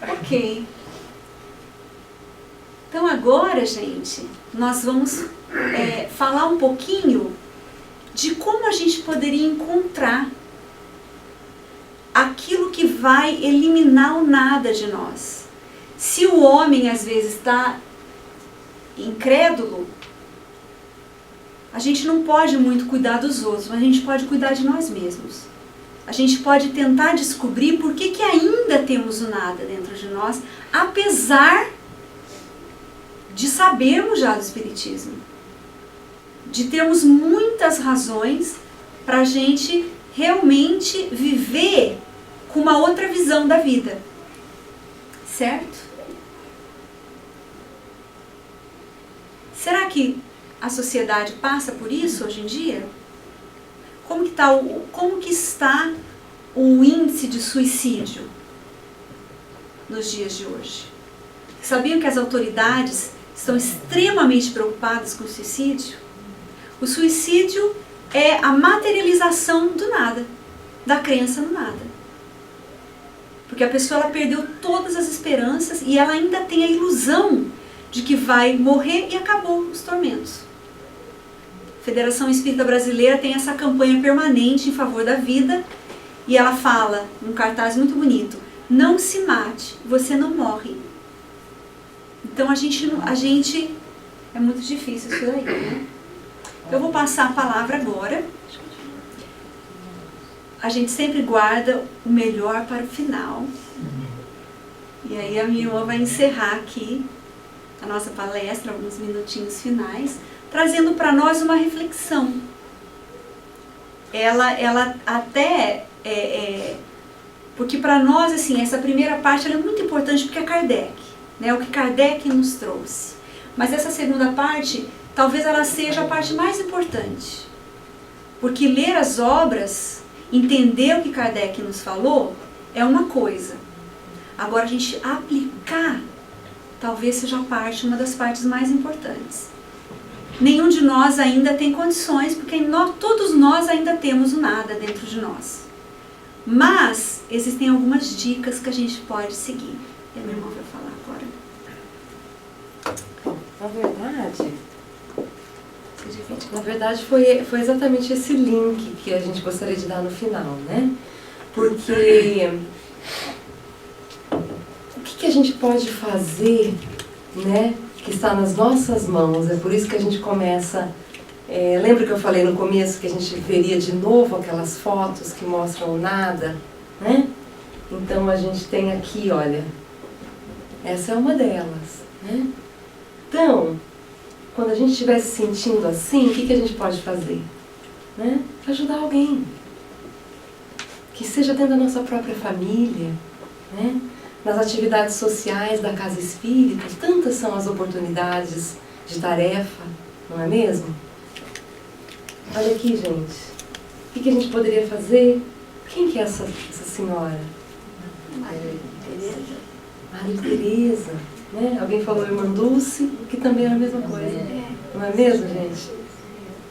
Ok. Então agora, gente, nós vamos falar um pouquinho de como a gente poderia encontrar aquilo que vai eliminar o nada de nós. Se o homem às vezes está incrédulo, a gente não pode muito cuidar dos outros, mas a gente pode cuidar de nós mesmos. A gente pode tentar descobrir por que ainda temos o nada dentro de nós, apesar de sabermos já do Espiritismo. De termos muitas razões para a gente realmente viver com uma outra visão da vida. Certo? Será que a sociedade passa por isso hoje em dia? Como que está o índice de suicídio nos dias de hoje? Sabiam que as autoridades estão extremamente preocupadas com o suicídio? O suicídio é a materialização do nada, da crença no nada. Porque a pessoa ela perdeu todas as esperanças e ela ainda tem a ilusão de que vai morrer e acabou os tormentos. A Federação Espírita Brasileira tem essa campanha permanente em favor da vida e ela fala, num cartaz muito bonito, não se mate, você não morre. Então a gente é muito difícil isso daí, né? Eu vou passar a palavra agora. A gente sempre guarda o melhor para o final. E aí a minha irmã vai encerrar aqui a nossa palestra, alguns minutinhos finais, trazendo para nós uma reflexão. Ela até... porque para nós, assim, essa primeira parte ela é muito importante porque é Kardec, né? O que Kardec nos trouxe. Mas essa segunda parte, talvez ela seja a parte mais importante. Porque ler as obras, entender o que Kardec nos falou, é uma coisa. Agora a gente aplicar, talvez seja uma das partes mais importantes. Nenhum de nós ainda tem condições, porque todos nós ainda temos o nada dentro de nós. Mas existem algumas dicas que a gente pode seguir. E a minha irmã vai falar agora. Na verdade foi exatamente esse link que a gente gostaria de dar no final, né? Porque o que a gente pode fazer, né, que está nas nossas mãos? É por isso que a gente começa... lembra que eu falei no começo que a gente veria de novo aquelas fotos que mostram o nada, né? Então a gente tem aqui, olha, essa é uma delas, né? Então, quando a gente estiver se sentindo assim, o que a gente pode fazer? Né? Ajudar alguém. Que seja dentro da nossa própria família, né? Nas atividades sociais da Casa Espírita, tantas são as oportunidades de tarefa, não é mesmo? Olha aqui, gente. O que a gente poderia fazer? Quem que é essa senhora? Maria Teresa. Né? Alguém falou Irmã Dulce, que também é a mesma coisa. Não é mesmo, gente?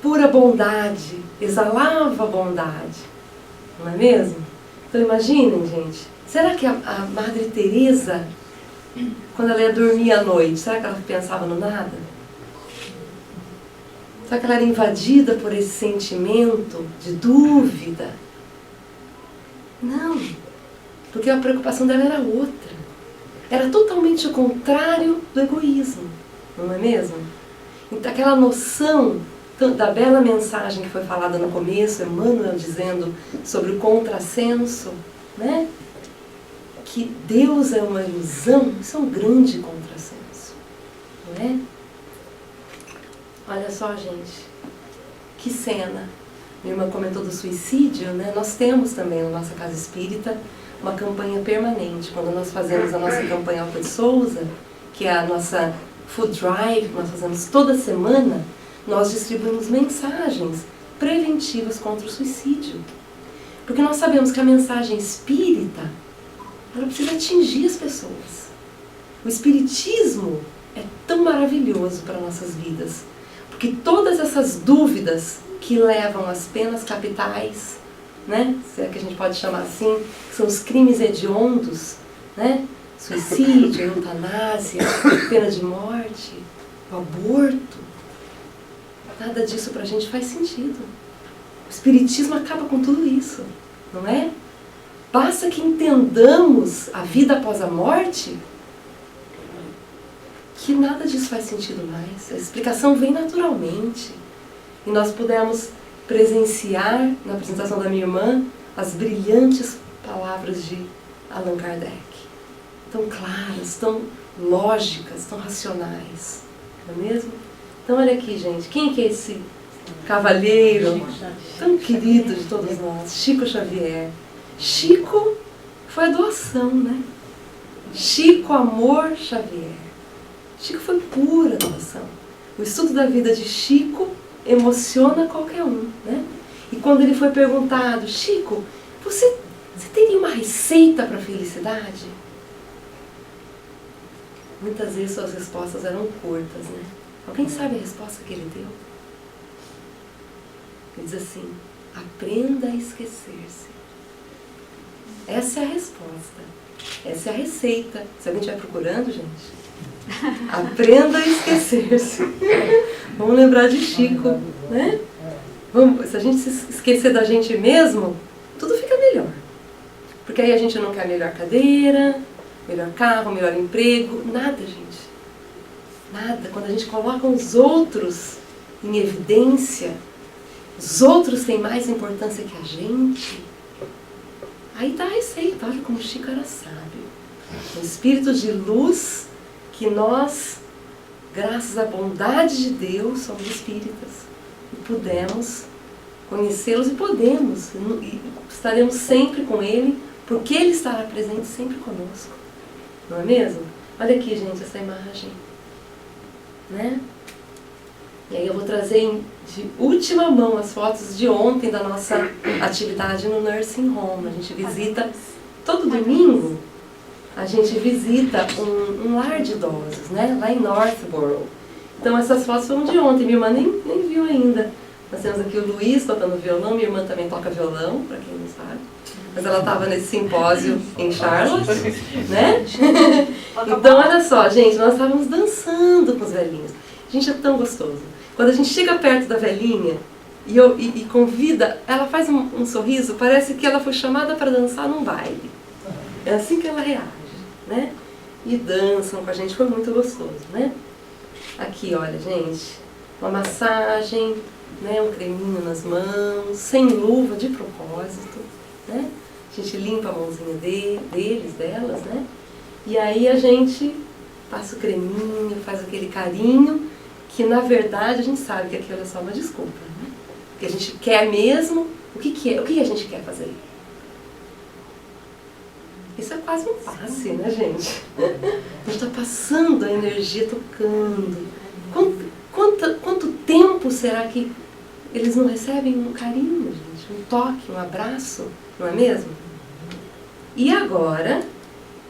Pura bondade, exalava a bondade. Não é mesmo? Então imaginem, gente. Será que a Madre Teresa, quando ela ia dormir à noite, será que ela pensava no nada? Será que ela era invadida por esse sentimento de dúvida? Não, porque a preocupação dela era outra. Era totalmente o contrário do egoísmo, não é mesmo? Então, aquela noção da bela mensagem que foi falada no começo, Emmanuel dizendo sobre o contrassenso, né? Que Deus é uma ilusão, isso é um grande contrassenso, não é? Olha só, gente, que cena. Minha irmã comentou do suicídio, né? Nós temos também na nossa Casa Espírita uma campanha permanente. Quando nós fazemos a nossa campanha Alta de Souza, que é a nossa Food Drive, que nós fazemos toda semana, nós distribuímos mensagens preventivas contra o suicídio. Porque nós sabemos que a mensagem espírita, ela precisa atingir as pessoas. O espiritismo é tão maravilhoso para nossas vidas, porque todas essas dúvidas que levam às penas capitais, né? Se é que a gente pode chamar assim, que são os crimes hediondos, né? Suicídio, eutanásia, pena de morte, o aborto. Nada disso pra gente faz sentido. O Espiritismo acaba com tudo isso, não é? Basta que entendamos a vida após a morte, que nada disso faz sentido mais. A explicação vem naturalmente. E nós pudemos presenciar, na apresentação da minha irmã, as brilhantes palavras de Allan Kardec. Tão claras, tão lógicas, tão racionais. Não é mesmo? Então olha aqui, gente. Quem que é esse cavalheiro tão querido de todos nós? Chico Xavier. Chico foi a doação, né? Chico Amor Xavier. Chico foi pura doação. O estudo da vida de Chico emociona qualquer um, né? E quando ele foi perguntado, Chico, você teria uma receita para a felicidade? Muitas vezes suas respostas eram curtas, né? Alguém sabe a resposta que ele deu? Ele diz assim, aprenda a esquecer-se. Essa é a resposta. Essa é a receita. Se alguém estiver procurando, gente, aprenda a esquecer-se. Vamos lembrar de Chico, né? Se a gente se esquecer da gente mesmo, tudo fica melhor. Porque aí a gente não quer a melhor cadeira, melhor carro, melhor emprego, nada, gente. Nada. Quando a gente coloca os outros em evidência, os outros têm mais importância que a gente, aí tá a receita. Olha como Chico era sábio. Um espírito de luz que nós, graças à bondade de Deus, somos espíritas. E pudemos conhecê-los e podemos. E estaremos sempre com Ele, porque Ele estará presente sempre conosco. Não é mesmo? Olha aqui, gente, essa imagem. Né? E aí eu vou trazer de última mão as fotos de ontem da nossa atividade no Nursing Home. A gente visita, todo domingo, a gente visita um lar de idosos, né? Lá em Northborough. Então essas fotos foram de ontem, minha irmã nem viu ainda. Nós temos aqui o Luiz tocando violão, minha irmã também toca violão, para quem não sabe. Mas ela estava nesse simpósio em Charlotte, né? Então olha só, gente, nós estávamos dançando com os velhinhos. Gente, é tão gostoso. Quando a gente chega perto da velhinha e convida, ela faz um sorriso, parece que ela foi chamada para dançar num baile. É assim que ela reage, né? E dançam com a gente, foi muito gostoso, né? Aqui, olha, gente, uma massagem, né? Um creminho nas mãos, sem luva, de propósito, né? A gente limpa a mãozinha delas, né? E aí a gente passa o creminho, faz aquele carinho, que na verdade a gente sabe que aquilo é só uma desculpa, né? Porque a gente quer mesmo, o que a gente quer fazer? Isso é quase um passe, né, gente? A gente está passando a energia, tocando. Quanto tempo será que eles não recebem um carinho, gente? Um toque, um abraço, não é mesmo? E agora,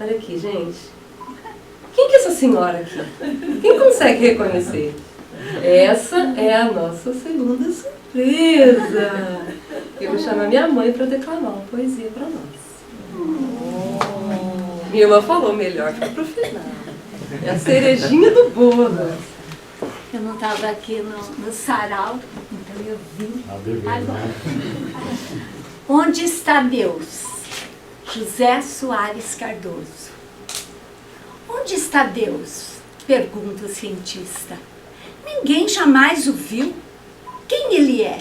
olha aqui, gente. Quem que é essa senhora aqui? Quem consegue reconhecer? Essa é a nossa segunda surpresa. Eu vou chamar minha mãe para declamar uma poesia para nós. Minha irmã falou melhor, fica pro final. É a cerejinha do bolo. Eu não estava aqui no sarau, então eu vim agora. Onde está Deus? José Soares Cardoso. Onde está Deus? Pergunta o cientista. Ninguém jamais o viu. Quem ele é?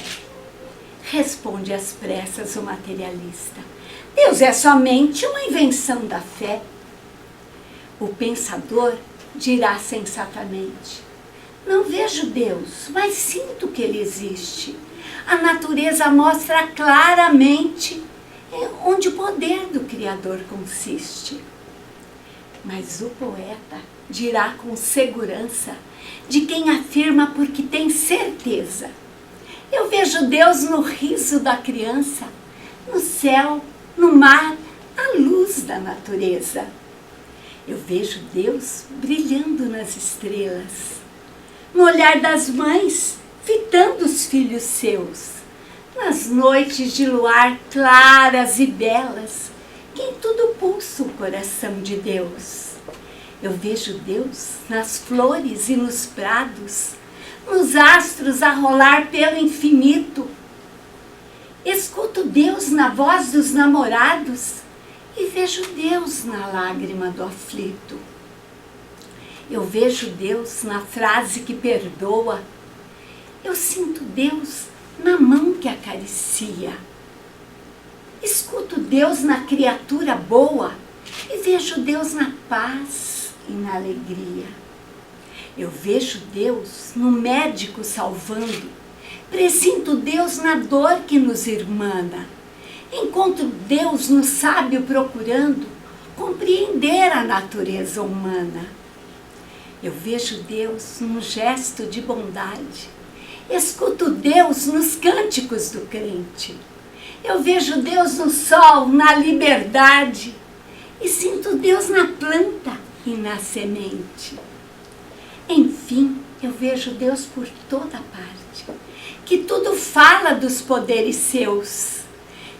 Responde às pressas o materialista. Deus é somente uma invenção da fé. O pensador dirá sensatamente. Não vejo Deus, mas sinto que Ele existe. A natureza mostra claramente onde o poder do Criador consiste. Mas o poeta dirá com segurança de quem afirma porque tem certeza. Eu vejo Deus no riso da criança, no céu, no mar, à luz da natureza. Eu vejo Deus brilhando nas estrelas, no olhar das mães, fitando os filhos seus, nas noites de luar claras e belas, que em tudo pulsa o coração de Deus. Eu vejo Deus nas flores e nos prados, nos astros a rolar pelo infinito. Escuto Deus na voz dos namorados e vejo Deus na lágrima do aflito. Eu vejo Deus na frase que perdoa. Eu sinto Deus na mão que acaricia. Escuto Deus na criatura boa e vejo Deus na paz e na alegria. Eu vejo Deus no médico salvando, presinto Deus na dor que nos irmana. Encontro Deus no sábio procurando compreender a natureza humana. Eu vejo Deus num gesto de bondade, escuto Deus nos cânticos do crente. Eu vejo Deus no sol, na liberdade, e sinto Deus na planta e na semente. Enfim, eu vejo Deus por toda parte, que tudo fala dos poderes seus.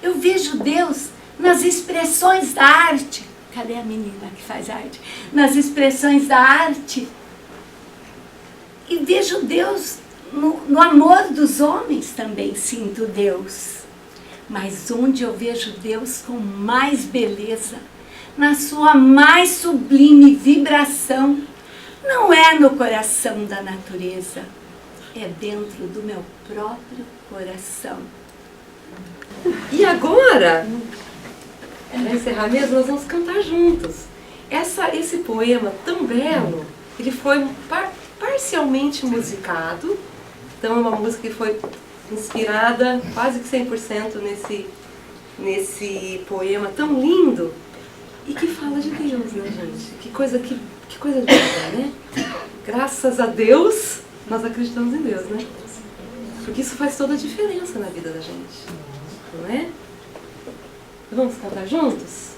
Eu vejo Deus nas expressões da arte. Cadê a menina que faz arte? Nas expressões da arte. E vejo Deus no amor dos homens, também sinto Deus. Mas onde eu vejo Deus com mais beleza, na sua mais sublime vibração, não é no coração da natureza, é dentro do meu próprio coração. E agora, para encerrar mesmo, nós vamos cantar juntos. Esse poema tão belo, ele foi parcialmente musicado. Então é uma música que foi inspirada quase que 100% nesse poema tão lindo e que fala de Deus, né, gente? Que coisa linda, né? Graças a Deus, nós acreditamos em Deus, né? Porque isso faz toda a diferença na vida da gente, não é? Vamos cantar juntos?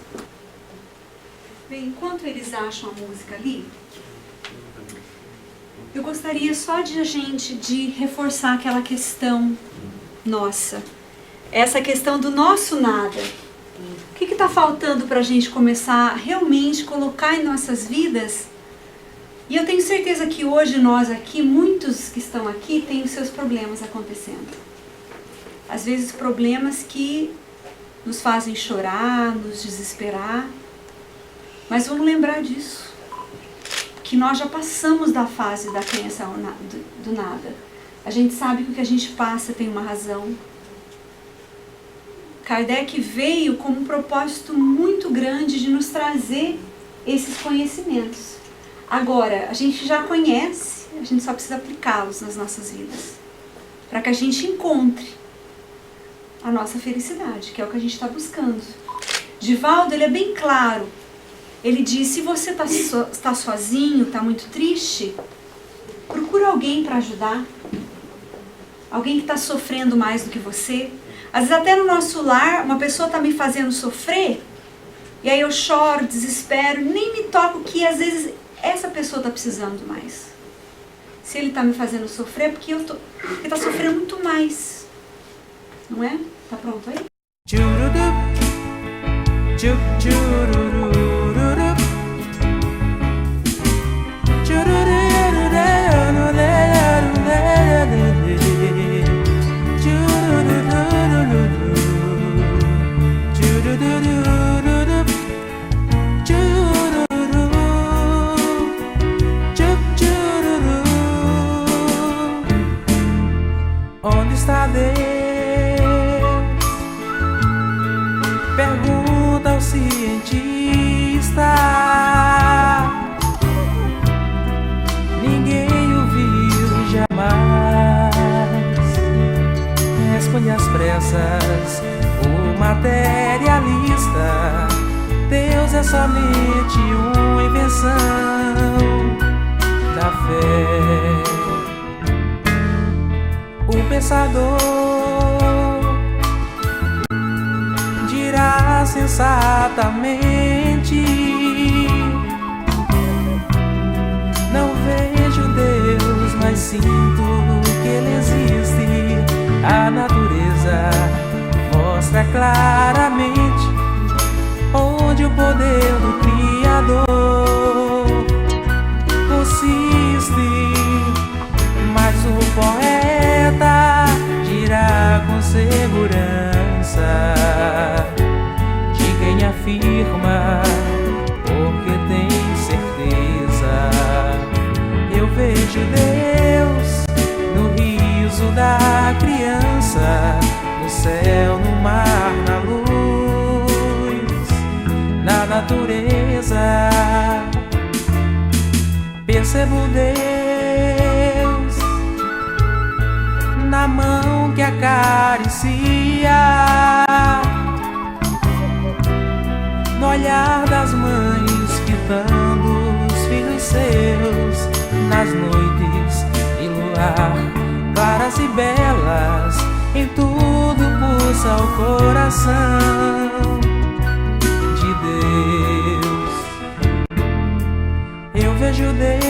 Bem, enquanto eles acham a música ali, eu gostaria só de a gente reforçar aquela questão nossa. Essa questão do nosso nada. O que está faltando para a gente começar a realmente colocar em nossas vidas? E eu tenho certeza que hoje nós aqui, muitos que estão aqui, têm os seus problemas acontecendo. Às vezes problemas que nos fazem chorar, nos desesperar. Mas vamos lembrar disso. Que nós já passamos da fase da crença do nada. A gente sabe que o que a gente passa tem uma razão. Kardec veio com um propósito muito grande de nos trazer esses conhecimentos. Agora, a gente já conhece, a gente só precisa aplicá-los nas nossas vidas. Para que a gente encontre a nossa felicidade, que é o que a gente está buscando. Divaldo, ele é bem claro. Ele diz, se você está sozinho, está muito triste, procura alguém para ajudar. Alguém que está sofrendo mais do que você. Às vezes até no nosso lar, uma pessoa está me fazendo sofrer, e aí eu choro, desespero, nem me toco que às vezes essa pessoa está precisando mais. Se ele está me fazendo sofrer, é porque ele está sofrendo muito mais. Não é? Tá pronto aí? Onde está Deus? Pergunta ao cientista. Ninguém o viu jamais. Responde às pressas o materialista. Deus é somente uma invenção da fé. O pensador dirá sensatamente: não vejo Deus, mas sinto que Ele existe. A natureza mostra claramente onde o poder do Criador consiste. Mas o poeta dirá com segurança de quem afirma, porque tem certeza. percebo Deus na mão que acaricia, no olhar das mães fitando os filhos seus, nas noites de luar claras e belas, em tudo pulsa o coração de Deus. Eu vejo Deus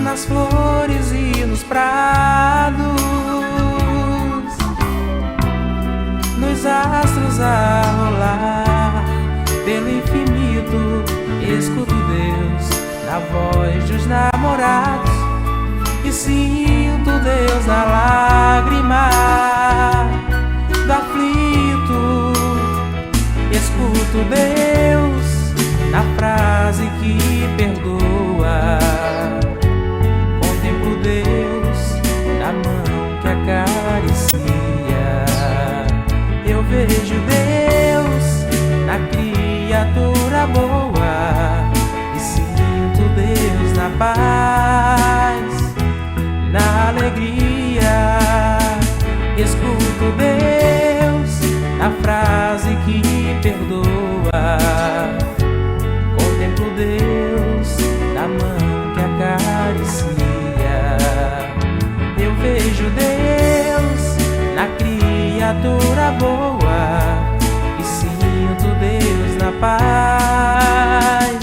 nas flores e nos prados, nos astros a rolar pelo infinito. Escuto Deus na voz dos namorados e sinto Deus na lágrima do aflito. Escuto Deus na frase que perdoa. Contemplo Deus na mão que acaricia. Eu vejo Deus na criatura boa e sinto Deus na paz, na alegria. Escuto Deus na frase que perdoa. Contemplo Deus na mão que acaricia. Eu vejo Deus na criatura boa e sinto Deus na paz,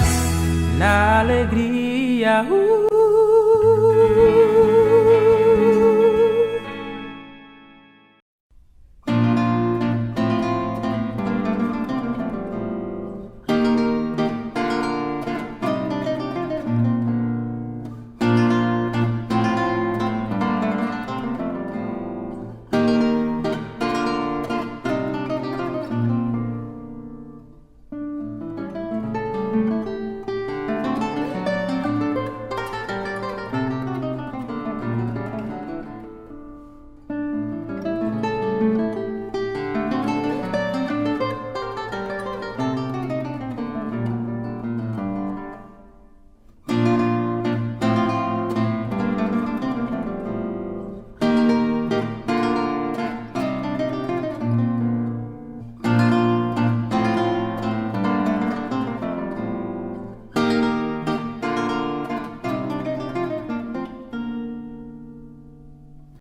na alegria.